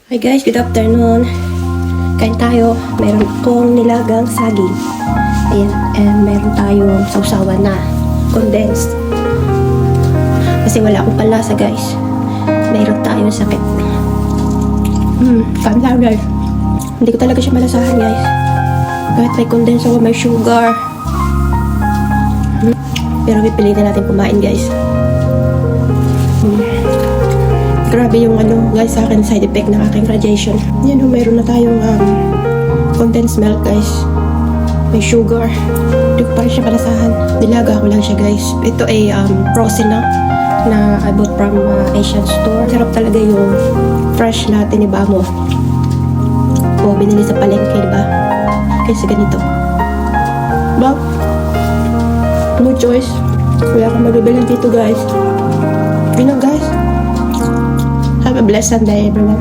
Hi guys, good afternoon. Kain tayo. Meron akong nilagang saging. Ayan, and meron tayong sausawan na condensed. Kasi wala akong palasa guys. Meron tayong sakit. Kain tayo guys. Hindi ko talaga siya malasahan guys. Kahit may condensed ako, may sugar. Pero pipilitin natin kumain guys. Grabe yung guys sa akin side effect ng aking radiation. Yan meron na tayong condensed milk guys. May sugar. Hindi ko pa rin siya palasahan. Nilaga ko lang siya guys. Ito ay frozen na I bought from Asian store. Sarap talaga yung fresh na tiniba mo. O binili sa palengke, diba? Kaysa ganito. But no choice. Wala kang mabibilang dito guys. Yun lang guys. Have a blessed day everyone.